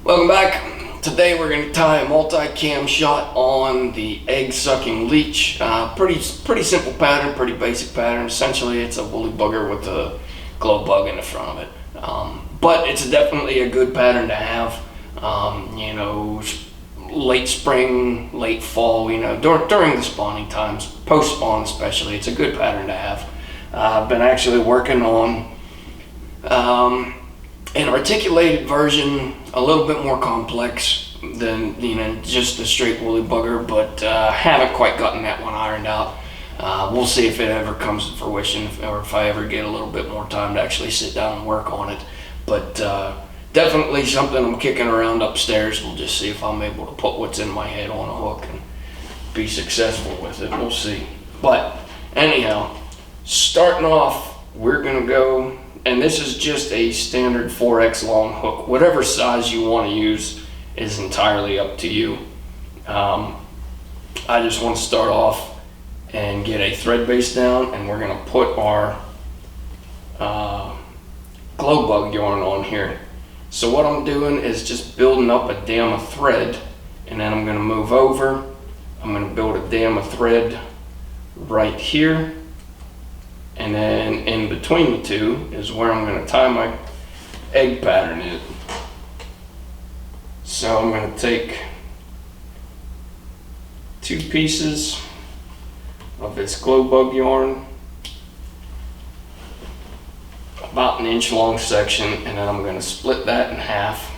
Welcome back. Today we're going to tie a multi-cam shot on the Egg Sucking Leech. Pretty simple pattern, pretty basic pattern. Essentially it's a woolly bugger with a glow bug in the front of it. But it's definitely a good pattern to have, late spring, late fall, during the spawning times, post-spawn especially. It's a good pattern to have. I've been actually working on an articulated version, a little bit more complex than just a straight woolly bugger, but haven't quite gotten that one ironed out. We'll see if it ever comes to fruition, or if I ever get a little bit more time to actually sit down and work on it. But definitely something I'm kicking around upstairs. We'll just see if I'm able to put what's in my head on a hook and be successful with it. We'll see. But anyhow, starting off, we're gonna go, and this is just a standard 4X long hook. Whatever size you want to use is entirely up to you. I just want to start off and get a thread base down, and we're going to put our Glo-Bug Yarn on here. So what I'm doing is just building up a dam of thread, and then I'm going to move over. I'm going to build a dam of thread right here. And then in between the two is where I'm going to tie my egg pattern in. So I'm going to take 2 pieces of this Glo-Bug yarn, about an inch long section, and then I'm going to split that in half.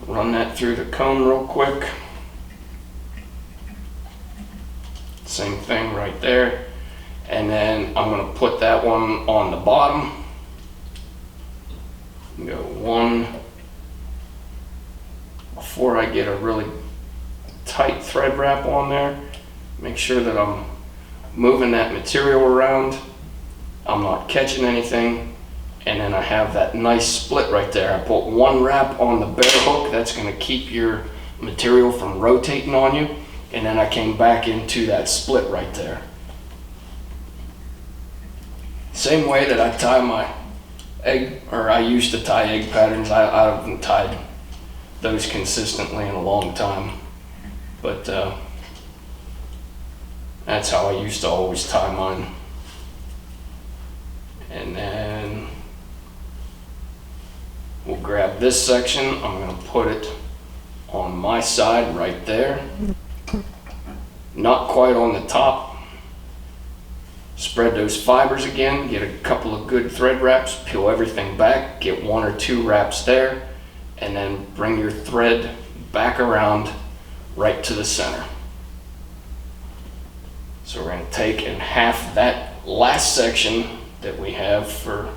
Run that through the comb real quick. Same thing right there, and then I'm going to put that one on the bottom. Go one, before I get a really tight thread wrap on there, make sure that I'm moving that material around, I'm not catching anything, and then I have that nice split right there. I put 1 wrap on the bare hook. That's going to keep your material from rotating on you. And then I came back into that split right there. Same way that I tie my egg, or I used to tie egg patterns. I haven't tied those consistently in a long time. But that's how I used to always tie mine. And then we'll grab this section. I'm going to put it on my side right there. Not quite on the top. Spread those fibers again, get a couple of good thread wraps, peel everything back, get 1 or 2 wraps there, and then bring your thread back around right to the center. So we're going to take and half that last section that we have for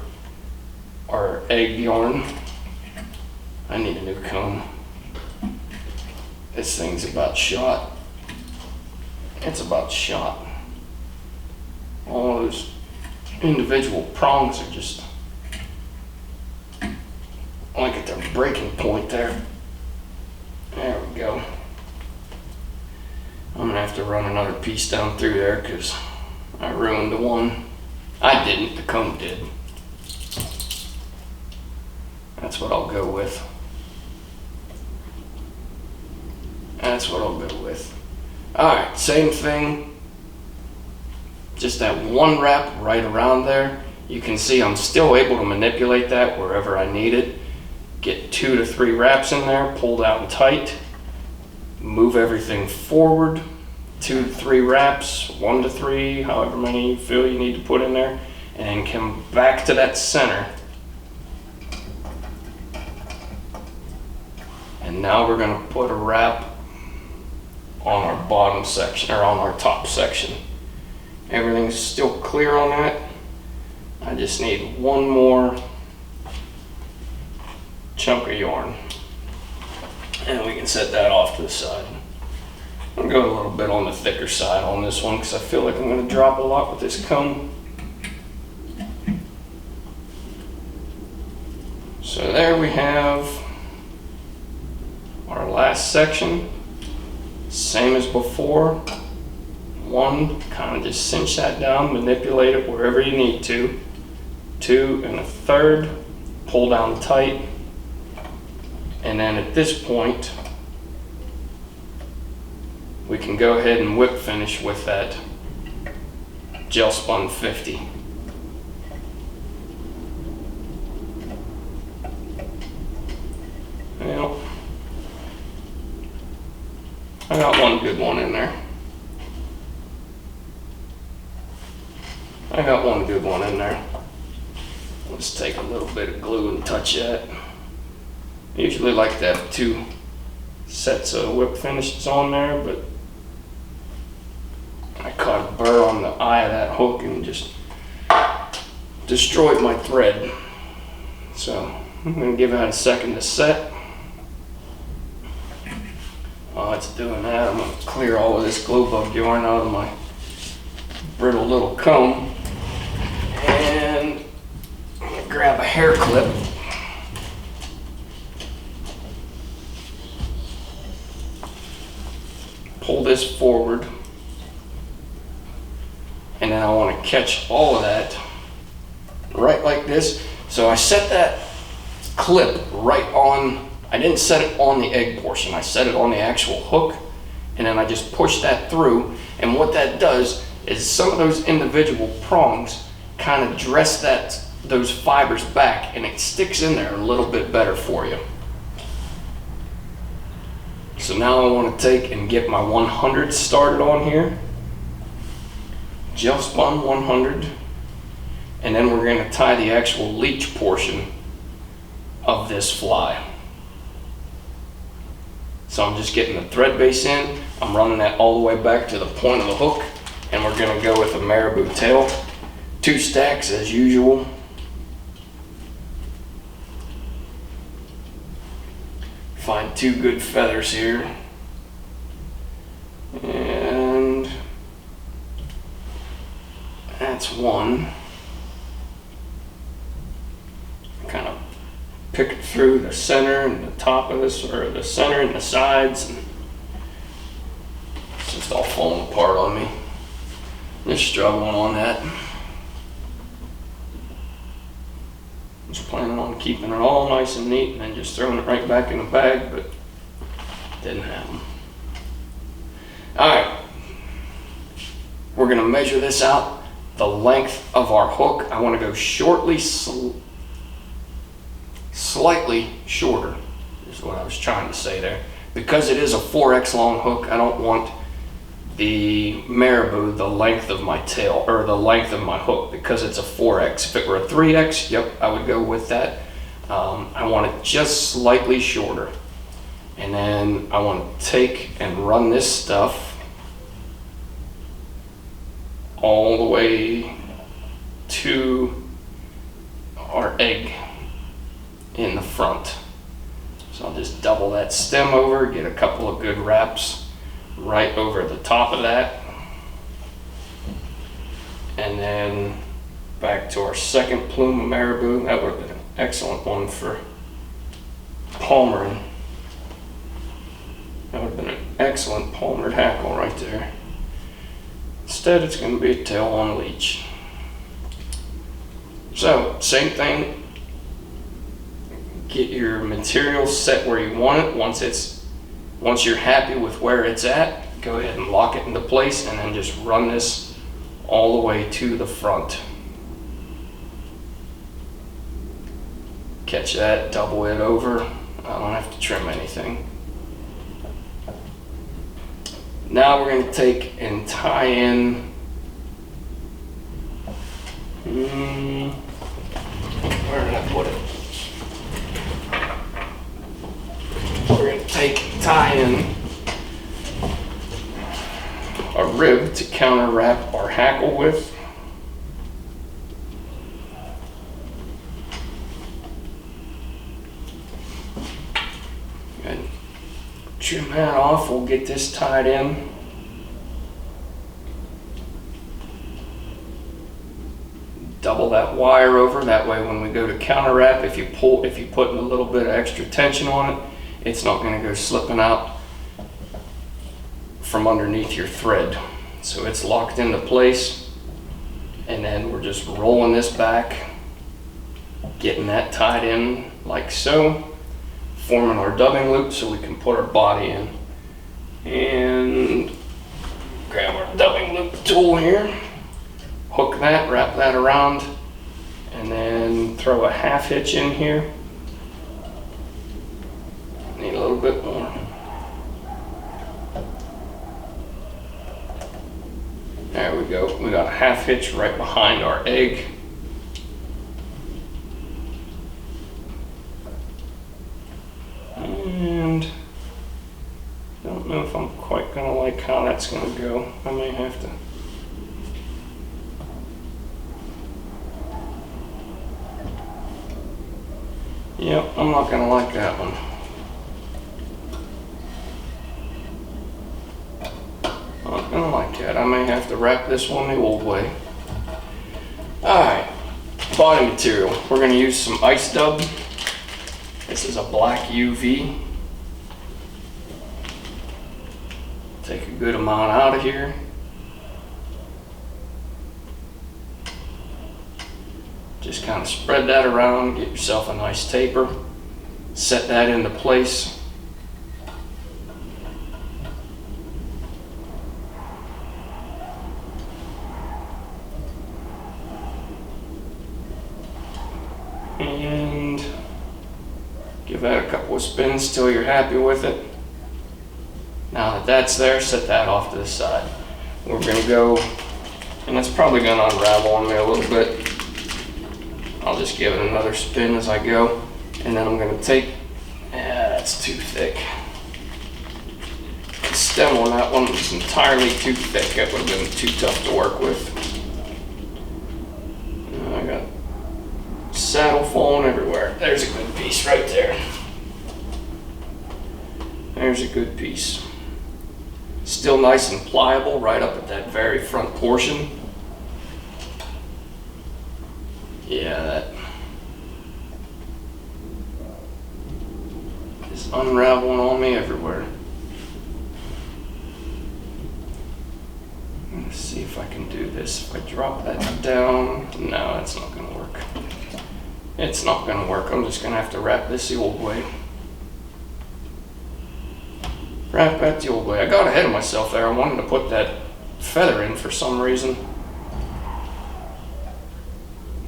our egg yarn. I need a new comb. This thing's about shot. It's about shot. All those individual prongs are just like at their breaking point there. There we go. I'm gonna have to run another piece down through there because I ruined the one. I didn't, the comb did. That's what I'll go with. That's what I'll go with. Alright, same thing, just that 1 wrap right around there. You can see I'm still able to manipulate that wherever I need it. Get 2 to 3 wraps in there, pull down tight, move everything forward, 2 to 3 wraps, 1 to 3, however many you feel you need to put in there, and come back to that center. And now we're going to put a wrap on our bottom section, or on our top section. Everything's still clear on that. I just need 1 more chunk of yarn, and we can set that off to the side. I'm going to go a little bit on the thicker side on this one because I feel like I'm going to drop a lot with this comb. So there we have our last section. Same as before. 1, kind of just cinch that down, manipulate it wherever you need to. 2 1/3, pull down tight, and then at this point we can go ahead and whip finish with that gel spun 50. Well, I got one good one in there. Let's take a little bit of glue and touch that. I usually like to have 2 sets of whip finishes on there, but I caught a burr on the eye of that hook and just destroyed my thread. So I'm going to give that a second to set. While it's doing that, I'm going to clear all of this Glo-Bug yarn out of my brittle little comb, and I'm going to grab a hair clip. Pull this forward, and then I want to catch all of that right like this. So I set that clip right on, I didn't set it on the egg portion, I set it on the actual hook, and then I just push that through, and what that does is some of those individual prongs kind of dress those fibers back, and it sticks in there a little bit better for you. So now I want to take and get my 100 started on here. Gel spun 100. And then we're going to tie the actual leech portion of this fly. So I'm just getting the thread base in. I'm running that all the way back to the point of the hook. And we're going to go with a Marabou tail. 2 stacks as usual. Find 2 good feathers here, and that's one. Kind of pick it through the center and the top of this, or the center and the sides, and it's just all falling apart on me. Just struggling on that. Was planning on keeping it all nice and neat and then just throwing it right back in the bag, but didn't happen. Alright, we're going to measure this out, the length of our hook. I want to go slightly shorter, is what I was trying to say there. Because it is a 4X long hook, I don't want the Marabou the length of my tail, or the length of my hook, because it's a 4X. If it were a 3X, yep, I would go with that. I want it just slightly shorter. And then I want to take and run this stuff all the way to our egg in the front. So I'll just double that stem over, get a couple of good wraps right over the top of that, and then back to our second plume of Marabou. That would have been an excellent one for palmering. That would have been an excellent palmered hackle right there. Instead, it's going to be a tail on leech. So same thing, get your material set where you want it. Once you're happy with where it's at, go ahead and lock it into place, and then just run this all the way to the front. Catch that, double it over. I don't have to trim anything. Now we're going to take and tie in, where did I put it? We're going to tie in a rib to counter wrap our hackle with. And trim that off, we'll get this tied in. Double that wire over, that way when we go to counter wrap, if you put a little bit of extra tension on it, it's not going to go slipping out from underneath your thread. So it's locked into place, and then we're just rolling this back Getting that tied in like so, forming our dubbing loop so we can put our body in. And grab our dubbing loop tool here, hook that, wrap that around, and then throw a half hitch in here. Need a little bit more. There we go. We got a half hitch right behind our egg. And don't know if I'm quite gonna like how that's gonna go. I may have to. Yep, I'm not gonna like that one. Not gonna like that. I may have to wrap this one the old way. Alright, body material. We're gonna use some ice dub. This is a black UV. Take a good amount out of here. Just kind of spread that around, get yourself a nice taper. Set that into place. And give that a couple of spins till you're happy with it. Now that that's there, set that off to the side. We're gonna go, and that's probably gonna unravel on me a little bit. I'll just give it another spin as I go. And then I'm gonna take, that's too thick. The stem on that one was entirely too thick. It would have been too tough to work with. I got saddle falling everywhere. There's a good piece right there. There's a good piece. Still nice and pliable right up at that very front portion. Yeah, that is unraveling on me everywhere. Let's see if I can do this. If I drop that down, no, that's not gonna work. It's not gonna work. I'm just gonna have to wrap this the old way. Wrap that the old way. I got ahead of myself there. I wanted to put that feather in for some reason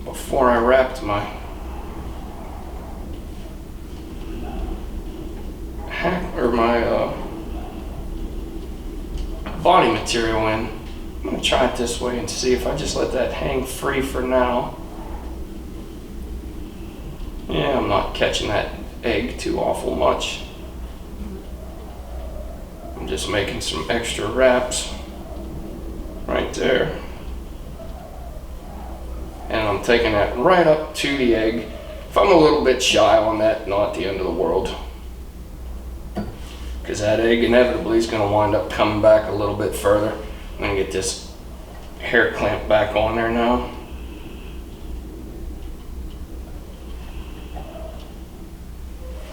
before I wrapped my body material in. I'm gonna try it this way and see if I just let that hang free for now. Yeah, I'm not catching that egg too awful much. I'm just making some extra wraps right there. And I'm taking that right up to the egg. If I'm a little bit shy on that, not the end of the world. Because that egg inevitably is going to wind up coming back a little bit further. I'm going to get this hair clamp back on there now.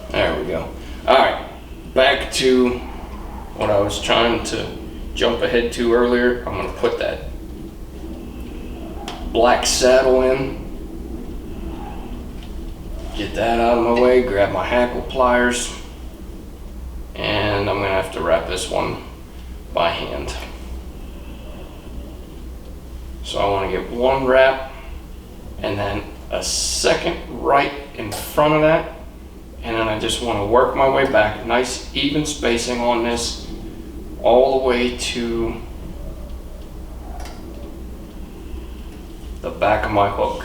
There we go. Alright, back to what I was trying to jump ahead to earlier. I'm going to put that black saddle in. Get that out of my way, grab my hackle pliers, and I'm going to have to wrap this one by hand. So I want to get one wrap and then a second right in front of that, and then I just want to work my way back, nice even spacing on this all the way to the back of my hook.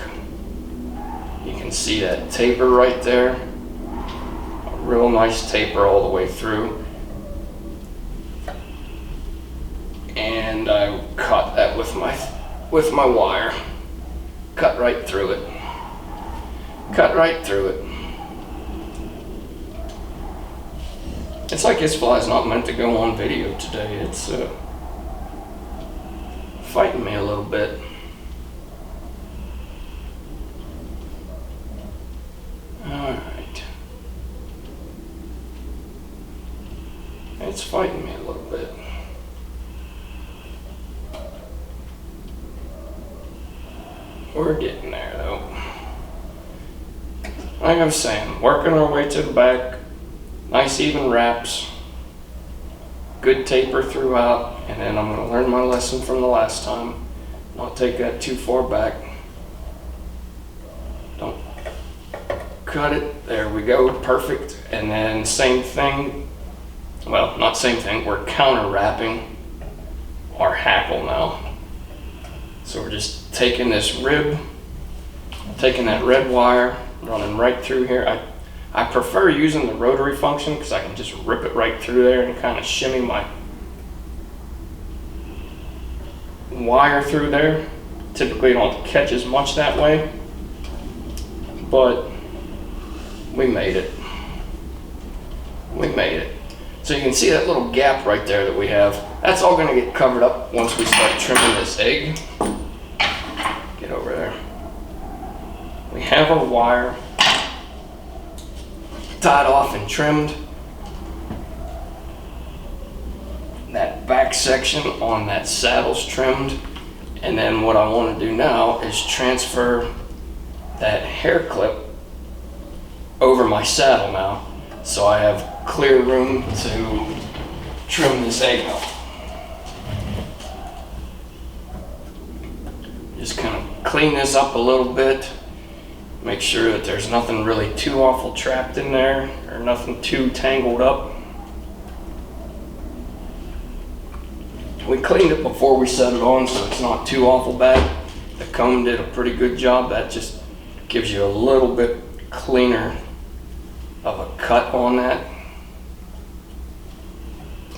You can see that taper right there, a real nice taper all the way through. And I cut that with my wire. Cut right through it. Cut right through it. It's like this fly is not meant to go on video today. It's fighting me a little bit. Alright. It's fighting me a little bit. We're getting there though. like I was saying, working our way to the back, nice even wraps, good taper throughout, and then I'm going to learn my lesson from the last time, not take that too far back. Don't cut it, there we go, perfect. And then same thing, well, not same thing, we're counter wrapping our hackle now. So we're just taking this rib, taking that red wire, running right through here. I prefer using the rotary function because I can just rip it right through there and kind of shimmy my wire through there. Typically you don't catch as much that way, but we made it. We made it. So you can see that little gap right there that we have. That's all going to get covered up once we start trimming this egg. Get over there. We have our wire tied off and trimmed. That back section on that saddle's trimmed. And then what I want to do now is transfer that hair clip over my saddle now, so I have clear room to trim this egg out. Just kind of clean this up a little bit, make sure that there's nothing really too awful trapped in there or nothing too tangled up. We cleaned it before we set it on, so it's not too awful bad. The comb did a pretty good job. That just gives you a little bit cleaner of a cut on that,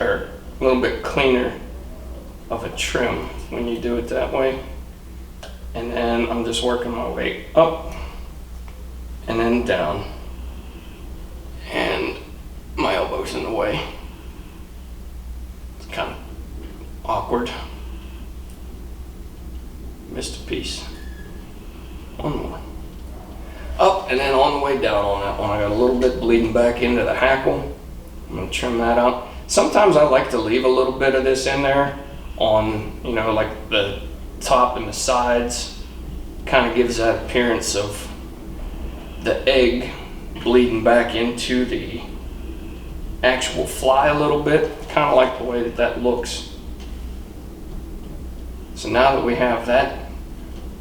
or a little bit cleaner of a trim when you do it that way. And then I'm just working my way up and then down, and my elbow's in the way. It's kind of awkward. Missed a piece. One more. Up and then on the way down on that one. I got a little bit bleeding back into the hackle. I'm going to trim that out. Sometimes I like to leave a little bit of this in there on, you know, like the top and the sides. Kind of gives that appearance of the egg bleeding back into the actual fly a little bit. Kind of like the way that that looks. So now that we have that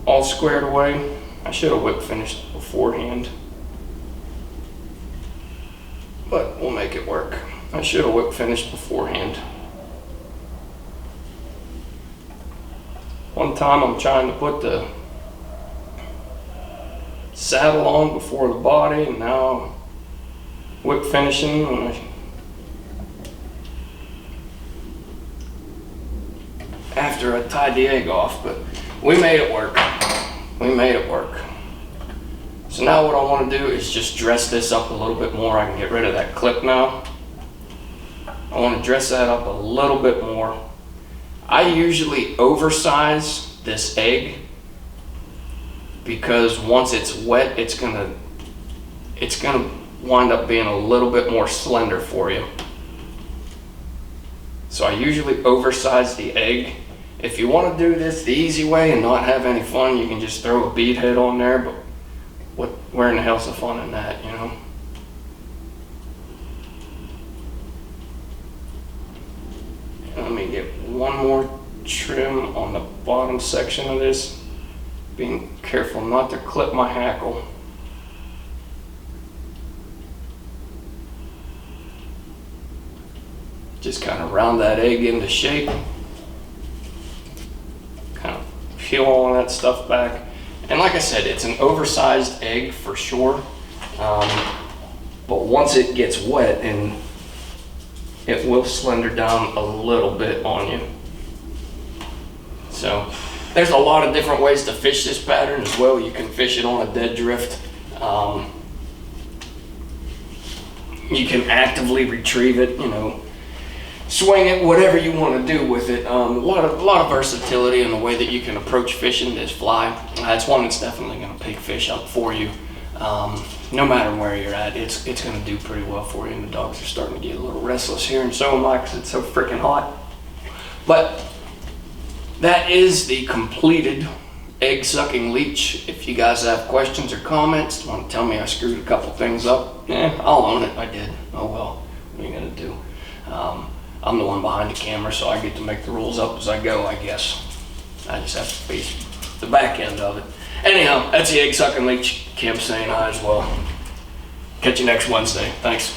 all squared away, I should have whip finished beforehand, but we'll make it work. I should have whip finished beforehand. One time I'm trying to put the saddle on before the body, and now whip finishing when after I tied the egg off, but we made it work. We made it work. So now what I want to do is just dress this up a little bit more. I can get rid of that clip now. I want to dress that up a little bit more. I usually oversize this egg because once it's wet, it's gonna wind up being a little bit more slender for you. So I usually oversize the egg. If you want to do this the easy way and not have any fun, you can just throw a bead head on there, but where in the hell's the fun in that, you know? Let me get one more trim on the bottom section of this, being careful not to clip my hackle. Just kind of round that egg into shape. Kind of peel all that stuff back. And like I said, it's an oversized egg for sure. But once it gets wet, and it will slender down a little bit on you. So there's a lot of different ways to fish this pattern as well. You can fish it on a dead drift. You can actively retrieve it, you know, swing it, whatever you want to do with it. A lot of versatility in the way that you can approach fishing this fly. It's one that's definitely going to pick fish up for you. No matter where you're at, it's going to do pretty well for you. And the dogs are starting to get a little restless here, and so am I because it's so freaking hot. But that is the completed Egg Sucking Leech. If you guys have questions or comments, want to tell me I screwed a couple things up, I'll own it. I did. Oh well, what are you gonna do? I'm the one behind the camera, so I get to make the rules up as I go, I guess. I just have to face the back end of it. Anyhow, that's the Egg Sucking Leech. Kim saying hi as well. Catch you next Wednesday. Thanks.